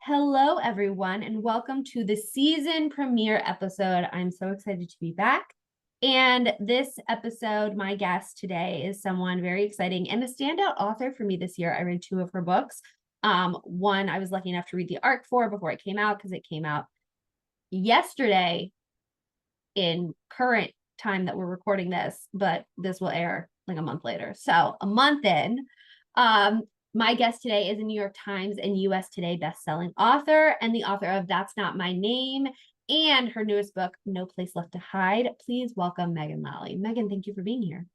Hello, everyone, and welcome to the season premiere episode. I'm so excited to be back. And this episode, my guest today is someone very exciting and a standout author for me this year. I read two of her books. One I was lucky enough to read the arc for before it came out because it came out yesterday in current time that we're recording this, but this will air like a month later. So a month in. Um, my guest today is a New York Times and US Today bestselling author and the author of That's Not My Name and her newest book, No Place Left to Hide. Please welcome Megan Lally. Megan, thank you for being here.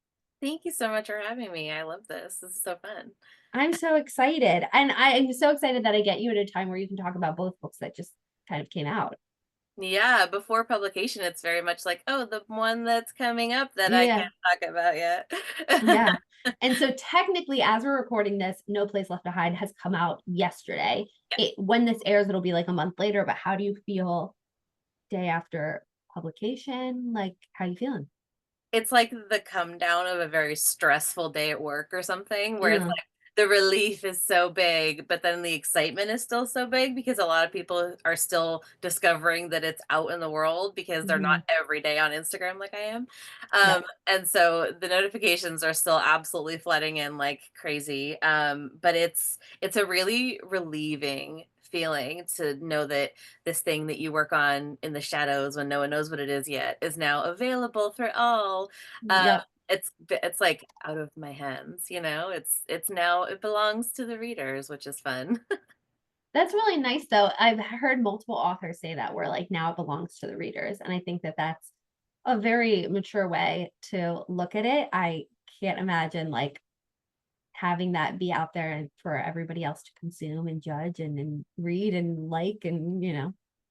Thank you so much for having me. I love this. This is so fun. I'm so excited. And I'm so excited that I get you at a time where you can talk about both books that just kind of came out. Yeah, before publication, it's very much like, oh, the one that's coming up that I Yeah. can't talk about yet. Yeah. And so technically, as we're recording this, No Place Left to Hide has come out yesterday. When this airs, it'll be like a month later. But how do you feel day after publication? Like, how you feeling? It's like the come down of a very stressful day at work or something, where it's Mm, like the relief is so big, but then the excitement is still so big because a lot of people are still discovering that it's out in the world because they're not mhm. every day on Instagram like I am. Yep. And so the notifications are still absolutely flooding in like crazy. But it's a really relieving feeling to know that this thing that you work on in the shadows when no one knows what it is yet is now available for all. Um, Yep. it's like out of my hands, you know? It's now it belongs to the readers, which is fun. That's really nice, though. I've heard multiple authors say that where like now it belongs to the readers. And I think that that's a very mature way to look at it. I can't imagine like having that be out there for everybody else to consume and judge and read and like and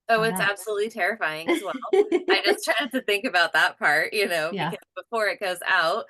Oh, all it's that. absolutely terrifying as well. I just try not to think about that part, Yeah. because before it goes out,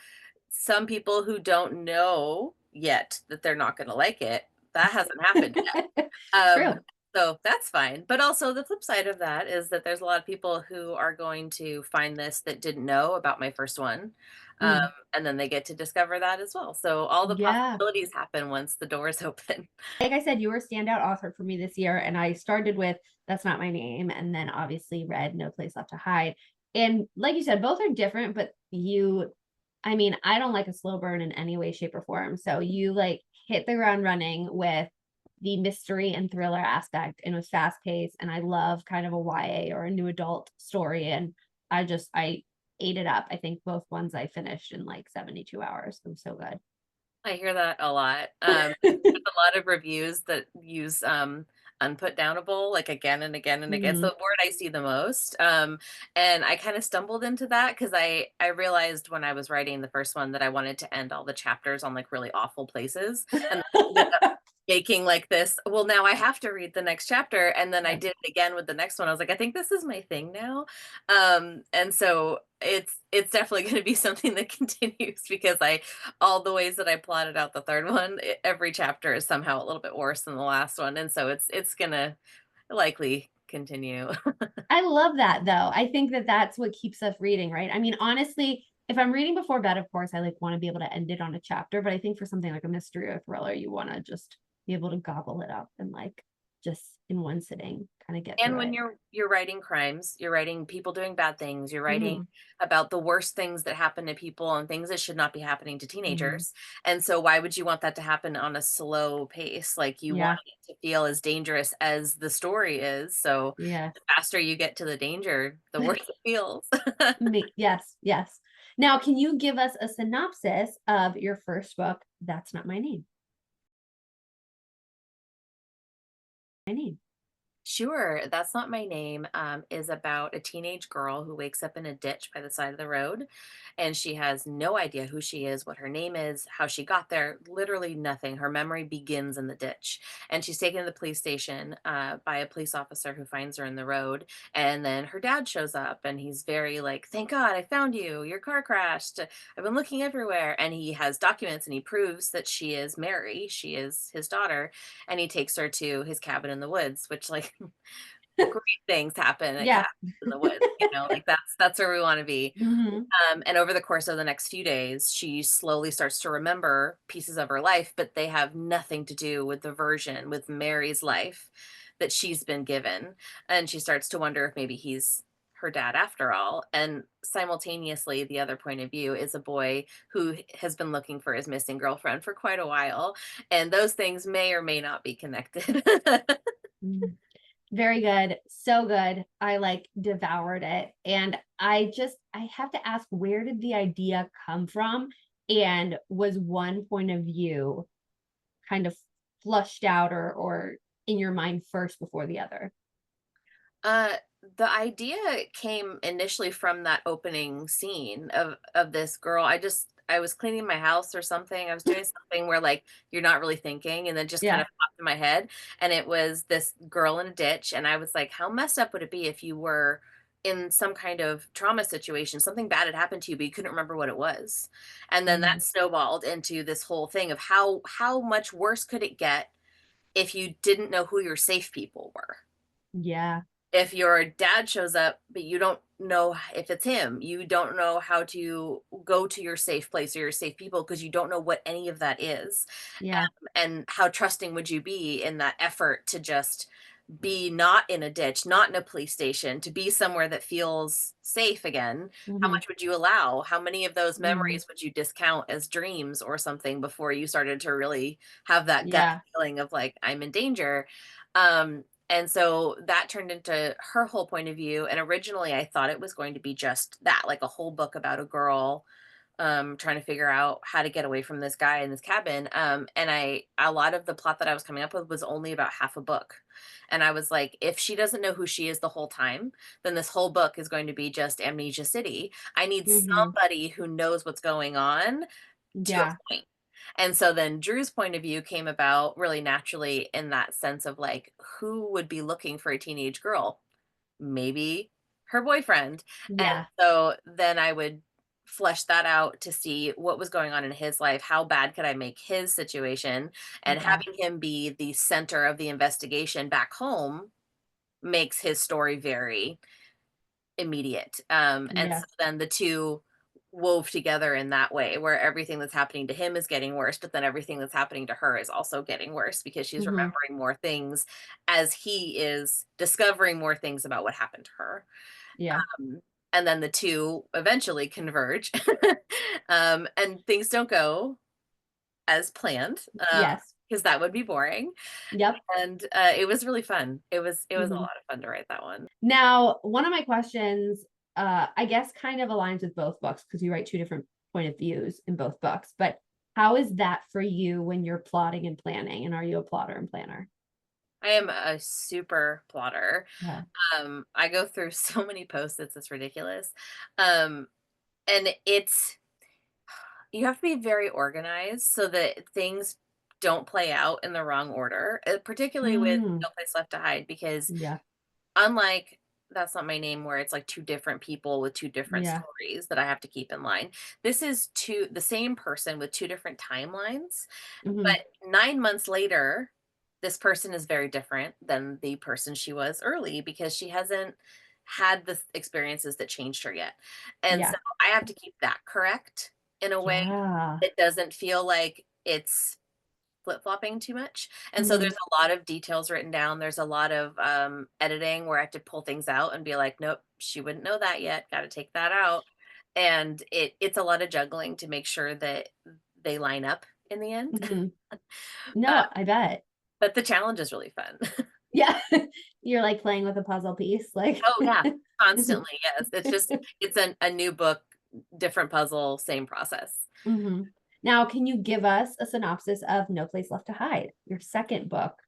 some people who don't know yet that they're not gonna like it, that hasn't happened yet. Um, True. so that's fine. But also the flip side of that is that there's a lot of people who are going to find this that didn't know about my first one. Um, Mm. and then they get to discover that as well. So all the Yeah. possibilities happen once the doors open. Like I said, you were a standout author for me this year, and I started with That's Not My Name, and then obviously read No Place Left to Hide. And like you said, both are different, but I mean, I don't like a slow burn in any way, shape, or form. So you like hit the ground running with the mystery and thriller aspect, and it was fast paced. And I love kind of a YA or a new adult story. And I ate it up. I think both ones I finished in like 72 hours. It was so I hear that a lot. good. There's a lot of reviews that use unputdownable like again and again and again. It's the Mm. word I see the most. And I kind of stumbled into that because I realized when I was writing the first one that I wanted to end all the chapters on like really awful places. And ended up making like this, well, now I have to read the next chapter. And then I Yeah. did it again with the next one. I was like, I think this is my thing now. And so it's definitely going to be something that continues because I all the ways that I plotted out the third one, every chapter is somehow a little bit worse than the last one, and so it's gonna likely continue. I love that though. I think that that's what keeps us reading, right? I mean, honestly, if I'm reading before bed, of course, I like want to be able to end it on a chapter, but I think for something like a mystery or thriller, you want to just be able to gobble it up and like just in one sitting kind of get And through when it. you're writing crimes, you're writing people doing bad things, you're writing Hmm. about the worst things that happen to people and things that should not be happening to Hmm. teenagers. And so why would you want that to happen on a slow pace? Like you want Yeah. it to feel as dangerous as the story is. So Yeah. the faster you get to the danger, the worse it feels. Yes. Yes. Now, can you give us a synopsis of your first book? That's Not My Name. My name. Sure, That's Not My Name is about a teenage girl who wakes up in a ditch by the side of the road, and she has no idea who she is, what her name is, how she got there, literally nothing. Her memory begins in the ditch, and she's taken to the police station by a police officer who finds her in the road, and then her dad shows up, and he's very like, "Thank God I found you. Your car crashed. I've been looking everywhere," and he has documents and he proves that she is Mary, she is his daughter, and he takes her to his cabin in the woods, which like great things happen at Yeah. cabins in the woods, like that's where we want to be. Hmm. And over the course of the next few days, she slowly starts to remember pieces of her life, but they have nothing to do with the version with Mary's life that she's been given. And she starts to wonder if maybe he's her dad after all. And simultaneously, the other point of view is a boy who has been looking for his missing girlfriend for quite a while. And those things may or may not be connected. Mm. Very good. So good. I like devoured it. And I have to ask, where did the idea come from? And was one point of view kind of flushed out or in your mind first before the other? Uh, the idea came initially from that opening scene of this girl. I was cleaning my house or something. I was doing something where like you're not really thinking, and then just kind Yeah. of popped in my head. And it was this girl in a ditch, and I was like, how messed up would it be if you were in some kind of trauma situation, something bad had happened to you, but you couldn't remember what it was. And then that Mm, snowballed into this whole thing of how much worse could it get if you didn't know who your safe people were. yeah. If your dad shows up, but you don't know if it's him, you don't know how to go to your safe place or your safe people because you don't know what any of that is. Yeah. And how trusting would you be in that effort to just be not in a ditch, not in a police station, to be somewhere that feels safe again? How Hmm. much would you allow? How many of those Hmm. memories would you discount as dreams or something before you started to really have that gut Yeah. feeling of like, I'm in danger? And so that turned into her whole point of view. And originally, I thought it was going to be just that, like a whole book about a girl trying to figure out how to get away from this guy in this cabin. And a lot of the plot that I was coming up with was only about half a book. And I was like, if she doesn't know who she is the whole time, then this whole book is going to be just Amnesia City. I need Hmm. somebody who knows what's going on to Yeah. a point. And so then Drew's point of view came about really naturally in that sense of like, who would be looking for a teenage girl? Maybe her boyfriend. And Yeah. so then I would flesh that out to see what was going on in his life. How bad could I make his situation? And Yeah. having him be the center of the investigation back home makes his story very immediate. And Yeah. so then the two wove together in that way where everything that's happening to him is getting worse, but then everything that's happening to her is also getting worse because she's Hmm. remembering more things as he is discovering more things about what happened to her. Yeah. Um, and then the two eventually converge. And things don't go as planned, Yes. because that would be boring. Yep. And it was really fun. It was a Hmm. lot of fun to write that one. Now, one of my questions, I guess, kind of aligns with both books because you write two different point of views in both books. But how is that for you when you're plotting and planning? And are you a plotter and planner? I am a super plotter. Yeah. I go through so many post-its, it's ridiculous. Um, and it's you have to be very organized so that things don't play out in the wrong order, particularly with Mm, No Place Left to Hide, because yeah. unlike That's Not My Name, where it's like two different people with two different Yeah. stories that I have to keep in line. This is the same person with two different timelines, Hmm. but 9 months later, this person is very different than the person she was early because she hasn't had the experiences that changed her yet. And so Yeah. I have to keep that correct in a way Yeah. that doesn't feel like it's flip-flopping too much. And so there's Hmm. a lot of details written down. There's a lot of editing where I have to pull things out and be like, nope, she wouldn't know that yet. Got to take that out. And it's a lot of juggling to make sure that they line up in the end. Hmm. Uh, No, I bet. but the challenge is really fun. Yeah. You're like playing with a puzzle piece. Like, Oh yeah, hmm. constantly. Yes, it's a new book, different puzzle, same process. Now, can you give us a synopsis of No Place Left to Hide, your second book?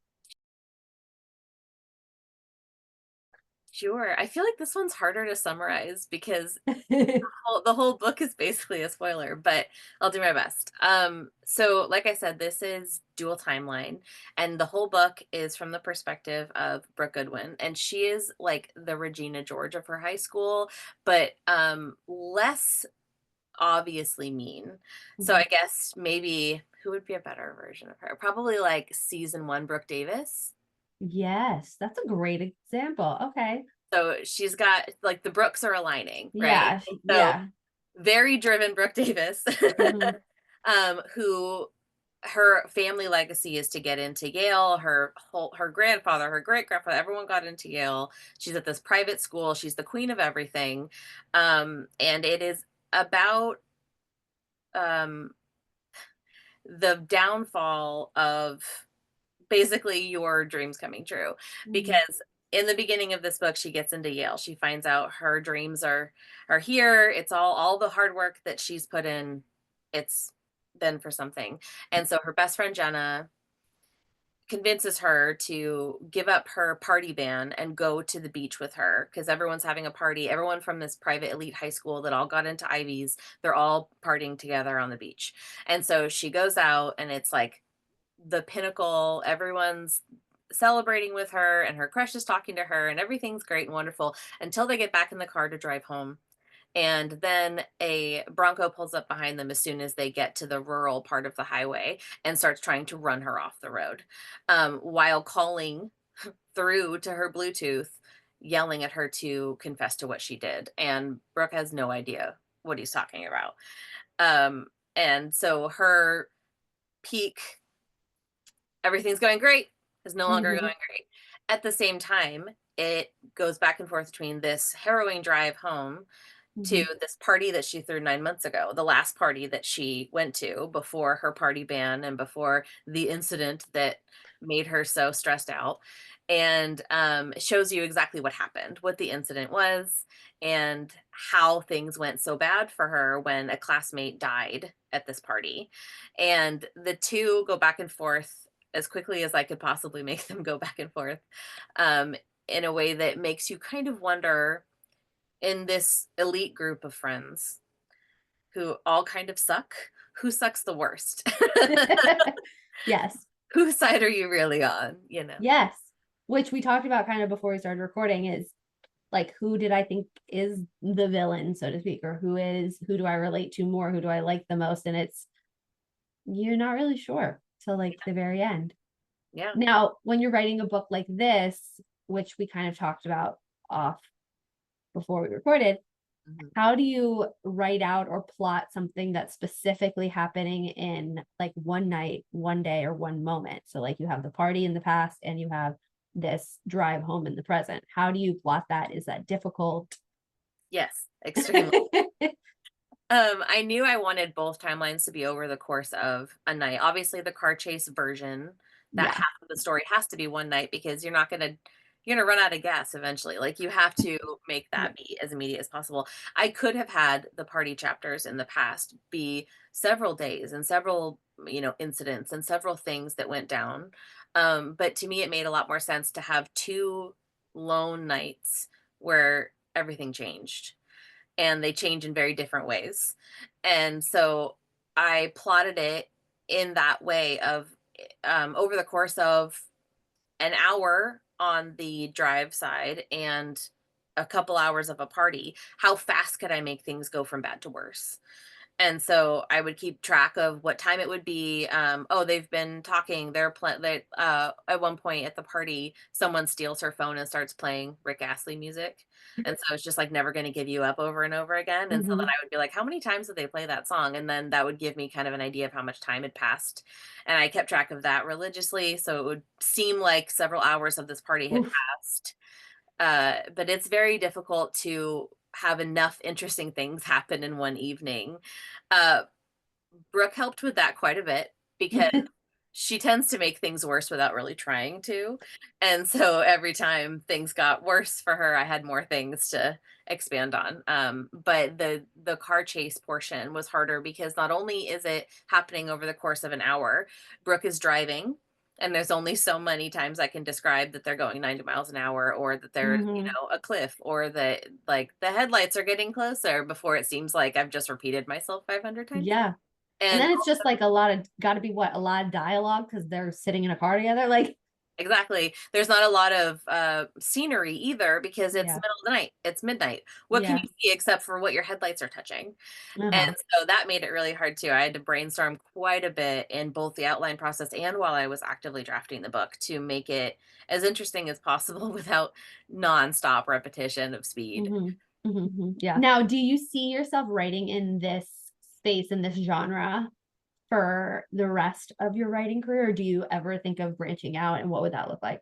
Sure. I feel like this one's harder to summarize because the whole book is basically a spoiler, but I'll do my best. So like I said, this is dual timeline, and the whole book is from the perspective of Brooke Goodwin, and she is like the Regina George of her high school, but less obviously mean. So I Mhm. guess maybe who would be a better version of her? Probably like season one Brooke Davis. Yes, that's a great example. Okay. So she's got like the Brooks are aligning, right? Yeah. And so Yeah. very driven Brooke Davis, Hmm. who her family legacy is to get into Yale. Her grandfather, her great grandfather, everyone got into Yale. She's at this private school. She's the queen of everything. And it is about um the downfall of basically your dreams coming true, Mhm. because in the beginning of this book she gets into Yale. She finds out her dreams are here. It's all the hard work that she's put in. It's been for something. And so her best friend Jenna convinces her to give up her party ban and go to the beach with her because everyone's having a party. Everyone from this private elite high school that all got into Ivies, they're all partying together on the beach. And so she goes out and it's like the pinnacle. Everyone's celebrating with her and her crush is talking to her and everything's great and wonderful until they get back in the car to drive home. And then a Bronco pulls up behind them as soon as they get to the rural part of the highway and starts trying to run her off the road, while calling through to her Bluetooth, yelling at her to confess to what she did. And Brooke has no idea what he's talking about. And so her peak, everything's going great, is no longer Mhm. going great. At the same time, it goes back and forth between this harrowing drive home to Mhm. this party that she threw 9 months ago, the last party that she went to before her party ban and before the incident that made her so stressed out. And it shows you exactly what happened, what the incident was, and how things went so bad for her when a classmate died at this party. And the two go back and forth as quickly as I could possibly make them go back and forth, um, in a way that makes you kind of wonder, in this elite group of friends who all kind of suck, who sucks the worst? Yes. Whose side are you really on, you know? Yes. Which we talked about kind of before we started recording is like who did I think is the villain, so to speak, or who do I relate to more? Who do I like the most? And it's you're not really sure till like the very end. Yeah. Now, when you're writing a book like this, which we kind of talked about off before we recorded, Mhm. how do you write out or plot something that's specifically happening in like one night, one day, or one moment? So, like, you have the party in the past and you have this drive home in the present. How do you plot that? Is that difficult? Yes, extremely. I knew I wanted both timelines to be over the course of a night. Obviously, the car chase version, that Yeah. half of the story has to be one night because you're gonna run out of gas eventually. Like you have to make Yeah. that be as immediate as possible. I could have had the party chapters in the past be several days and several, incidents and several things that went down. But to me, it made a lot more sense to have two lone nights where everything changed and they change in very different ways. And so I plotted it in that way of, over the course of an hour on the drive side and a couple hours of a party, how fast could I make things go from bad to worse? And so I would keep track of what time it would be. Oh, they've been talking. At one point at the party, someone steals her phone and starts playing Rick Astley music. And so it's just like never going to give you up over and over again. And so then Hmm. I would be like, how many times did they play that song? And then that would give me kind of an idea of how much time had passed. And I kept track of that religiously. So it would seem like several hours of this party had Oof. passed. But it's very difficult to have enough interesting things happen in one evening. Uh, Brooke helped with that quite a bit because she tends to make things worse without really trying to. And so every time things got worse for her, I had more things to expand on. But the car chase portion was harder because not only is it happening over the course of an hour, Brooke is driving. And there's only so many times I can describe that they're going 90 miles an hour, or that there's, Hmm. a cliff, or that like the headlights are getting closer before it seems like I've just repeated myself 500 times. Yeah. And And then it's just like got to be what, a lot of dialogue because they're sitting in a car together. Like, exactly. There's not a lot of scenery either because it's yeah. middle of the night. It's midnight. What can Yeah. you see except for what your headlights are touching? And Uh-huh. so that made it really hard too. I had to brainstorm quite a bit in both the outline process and while I was actively drafting the book to make it as interesting as possible without nonstop repetition of speed. Hmm. Hmm. Yeah. Now, do you see yourself writing in this space, in this genre? for the rest of your writing career? Or do you ever think of branching out, and what would that look like?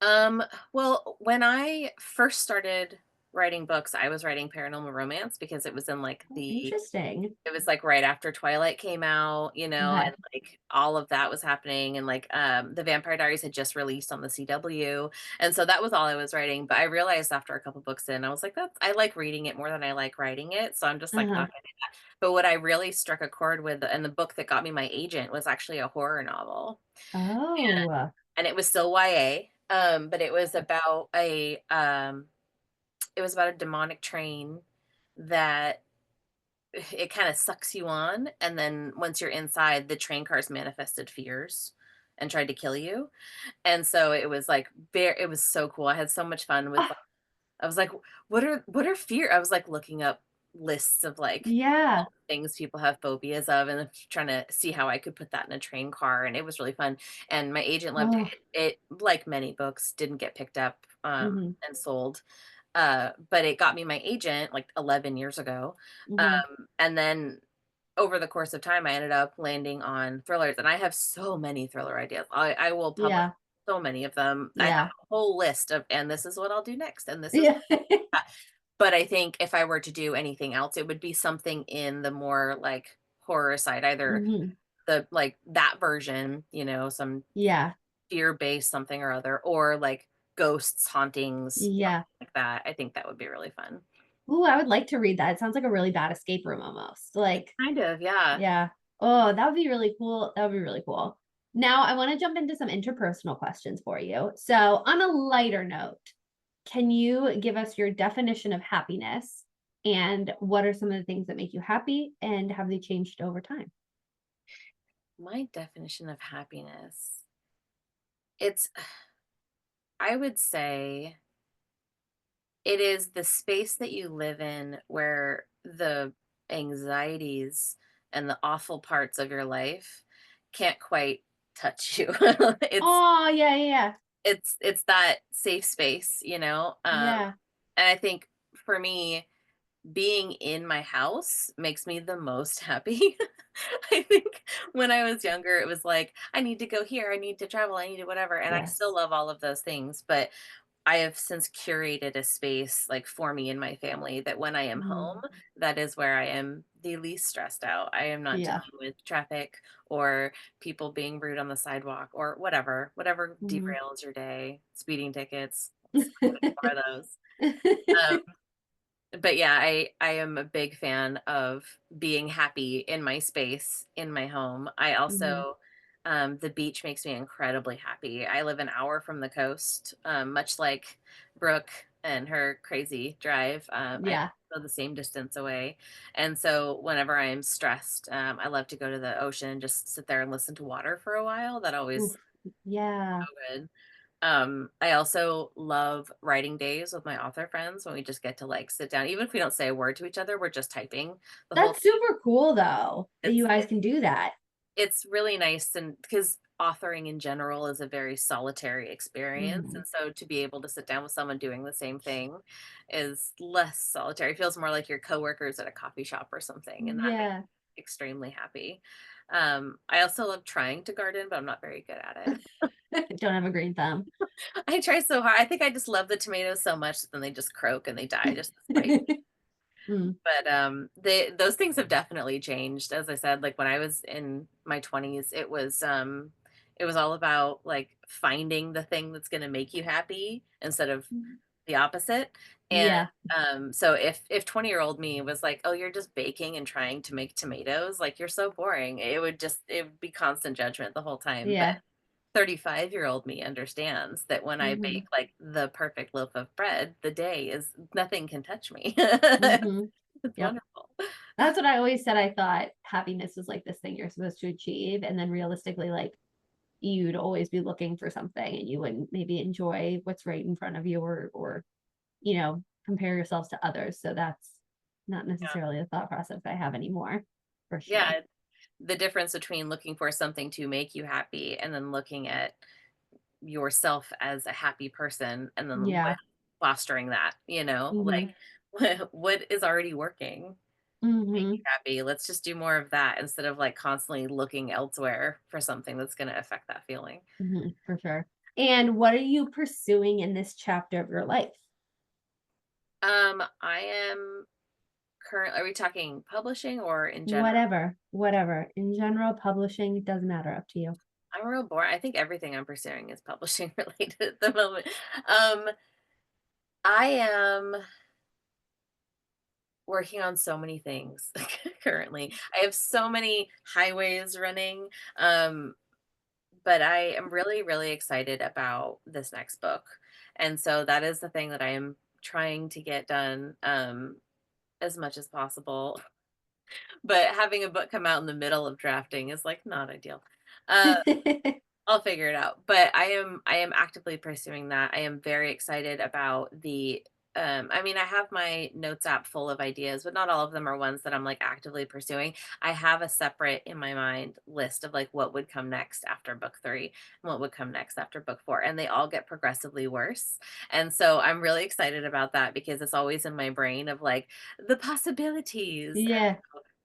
Um, well, when I first started writing books, I was writing paranormal romance because it was in like Oh, interesting. it was like right after Twilight came out, Okay. and like all of that was happening and like the Vampire Diaries had just released on the CW. And so that was all I was writing. But I realized after a couple books in, I was like, that's I like reading it more than I like writing it. So I'm just like Uh-huh. not gonna do that. But what I really struck a chord with and the book that got me my agent was actually a horror novel. Oh. And it was still YA. But it was about a demonic train that it kind of sucks you on, and then once you're inside, the train cars manifested fears and tried to kill you. And so it was like it was so cool. I had so much fun with Ah, like, I was like, what are fear? I was like looking up lists of like yeah. things people have phobias of and trying to see how I could put that in a train car. And it was really fun. And my agent loved Oh. it. It, like many books, didn't get picked up Mhm. and sold. But it got me my agent like 11 years ago. Mhm. And then over the course of time, I ended up landing on thrillers, and I have so many thriller ideas. I will publish Yeah. so many of them. I have Yeah. a whole list of, and this is what I'll do next, and this is Yeah. but I think if I were to do anything else, it would be something in the more like horror side, either Mhm. the like that version, some Yeah. fear-based something or other, or like ghosts, hauntings, Yeah. like that. I think that would be really fun. Ooh, I would like to read that. It sounds like a really bad escape room almost. Like, Kind of, yeah. yeah. Oh, that would be really cool. That would be really cool. Now, I want to jump into some interpersonal questions for you. So, on a lighter note, can you give us your definition of happiness? And what are some of the things that make you happy? And have they changed over time? My definition of happiness, it's I would say it is the space that you live in where the anxieties and the awful parts of your life can't quite touch you. It's Oh, yeah, yeah, it's that safe space, yeah. and I think for me, being in my house makes me the most happy. I think when I was younger, it was like, I need to go here, I need to travel, I need to whatever, and I still Yes. love all of those things, but I have since curated a space, like, for me and my family that when I am home, Mhm. that is where I am the least stressed out. I am not Yeah. dealing with traffic or people being rude on the sidewalk or whatever Mhm. derails your day, speeding tickets, so many more of those. Um, but yeah, I am a big fan of being happy in my space, in my home. I Mhm. also the beach makes me incredibly happy. I live an hour from the coast, much like Brooke and her crazy drive. I Yeah. go the same distance away. And so whenever I'm stressed, I love to go to the ocean and just sit there and listen to water for a while. That Oof. always Yeah. good. I also love writing days with my author friends when we just get to like sit down, even if we don't say a word to each other, we're just typing the whole That's super cool though, that you it's guys it, can do that. it's really nice and because authoring in general is a very solitary experience. And Mhm. so to be able to sit down with someone doing the same thing is less solitary. It feels more like your coworkers at a coffee shop or something. And that makes Yeah. me extremely happy. I also love trying to garden, but I'm not very good at it. Don't have a green thumb. I try so hard. I think I just love the tomatoes so much that then they just croak and they die just to spite me. Mm, But they those things have definitely changed. As I said, like when I was in my 20s, it was all about like finding the thing that's going to make you happy instead of the opposite. And yeah, so if 20-year-old me was like, "Oh, you're just baking and trying to make tomatoes, like you're so boring." It would be constant judgment the whole time. But yeah. 35-year-old me understands that when I bake Mhm, like the perfect loaf of bread, the day is nothing can touch me. mhm. It's Yep. wonderful. That's what I always said. I thought happiness was like this thing you're supposed to achieve, and then realistically, like you'd always be looking for something, and you wouldn't maybe enjoy what's right in front of you, or compare yourselves to others. So that's not Yeah. necessarily a thought process I have anymore, for sure. Yeah, the difference between looking for something to make you happy and then looking at yourself as a happy person and then Yeah. fostering that, Hmm. like what is already working. make Hmm. you happy. Let's just do more of that instead of like constantly looking elsewhere for something that's going to affect that feeling. Hmm, for sure. And what are you pursuing in this chapter of your life? I am are we talking publishing or in general? Whatever. In general, publishing, it doesn't matter, up to you. I'm real bored. I think everything I'm pursuing is publishing related at the moment. Um, I am working on so many things currently. I have so many highways running. Um, but I am really, really excited about this next book. And so that is the thing that I am trying to get done as much as possible. But having a book come out in the middle of drafting is like not ideal. Uh, I'll figure it out. But I am actively pursuing that. I am very excited about the I mean, I have my notes app full of ideas, but not all of them are ones that I'm like actively pursuing. I have a separate in my mind list of like what would come next after book 3 and what would come next after book 4, and they all get progressively worse. And so I'm really excited about that because it's always in my brain of like the possibilities, Yeah.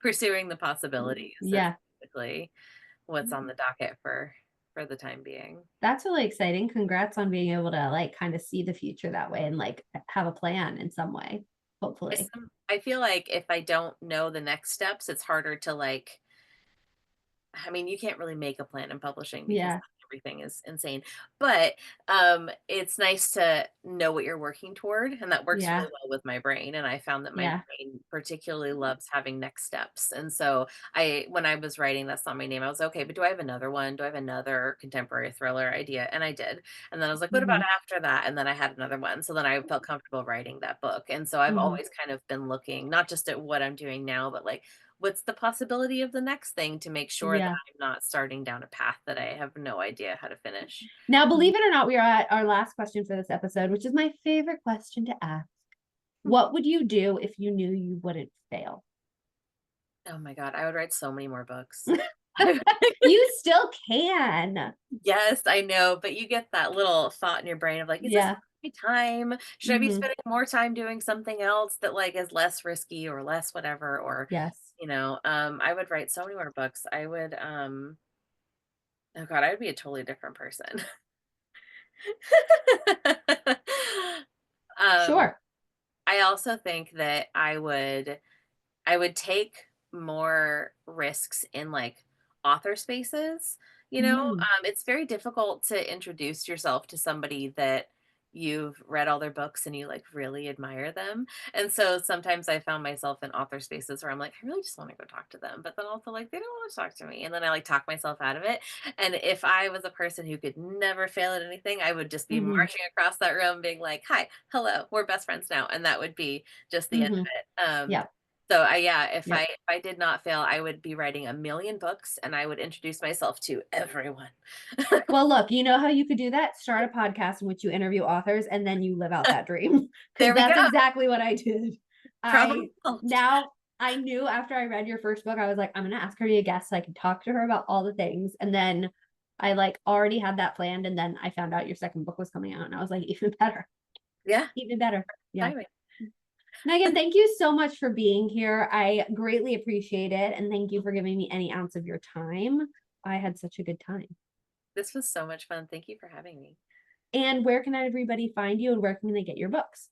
pursuing the possibilities is Yeah. basically what's on the docket for the time being. That's really exciting. Congrats on being able to like kind of see the future that way and like have a plan in some way, hopefully. I feel like if I don't know the next steps, it's harder to like I mean, you can't really make a plan in publishing because Yeah. everything is insane. But it's nice to know what you're working toward, and that works really Yeah. well with my brain. And I found that my Yeah. brain particularly loves having next steps. And so when I was writing That's Not My Name, I was okay, but do I have another one? Do I have another contemporary thriller idea? And I did. And then I was like, what about Hmm. after that? And then I had another one. So then I felt comfortable writing that book. And so I've Hmm. always kind of been looking not just at what I'm doing now, but like what's the possibility of the next thing to make sure that Yeah. I'm not starting down a path that I have no idea how to finish. Now, believe it or not, we are at our last question for this episode, which is my favorite question to ask. What would you do if you knew you wouldn't fail? Oh my god, I would write so many more books. You still can. Yes, I know, but you get that little thought in your brain of like, is this Yeah. my time? Should I be Hmm. spending more time doing something else that like is less risky or less whatever? Or, Yes. I would write so many more books. Oh god, I would be a totally different person. um, Sure. I also think that I would take more risks in like author spaces. Mm. It's very difficult to introduce yourself to somebody that you've read all their books and you like really admire them. And so sometimes I found myself in author spaces where I'm like, I really just want to go talk to them. But then also like they don't want to talk to me. And then I like talk myself out of it. And if I was a person who could never fail at anything, I would just be Hmm. marching across that room being like, hi, hello, we're best friends now. And that would be just the end Hmm. of it. Yep. So yeah, if I Yep. if I did not fail, I would be writing a million books and I would introduce myself to everyone. Well, look, you know how you could do that? Start a podcast in which you interview authors and then you live out that dream. Because There we go. that's exactly what I did. Problem I solved. now I knew after I read your first book, I was like, I'm gonna ask her to be a guest so I can talk to her about all the things. And then I like already had that planned. And then I found out your second book was coming out, and I was like, even better, Yeah, even better. Yeah. timing. Megan, thank you so much for being here. I greatly appreciate it. And thank you for giving me any ounce of your time. I had such a good time. This was so much fun. Thank you for having me. And where can everybody find you and where can they get your books?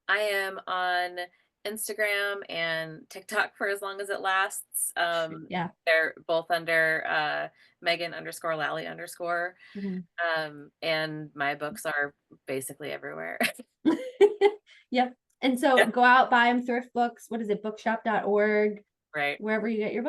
I am on Instagram and TikTok for as long as it lasts. Yeah. They're both under Megan underscore Lally underscore. Mhm. And my books are basically everywhere. Yep. And so Yeah, go out, buy them, thrift books. What is it? Bookshop.org, right. wherever you get your books.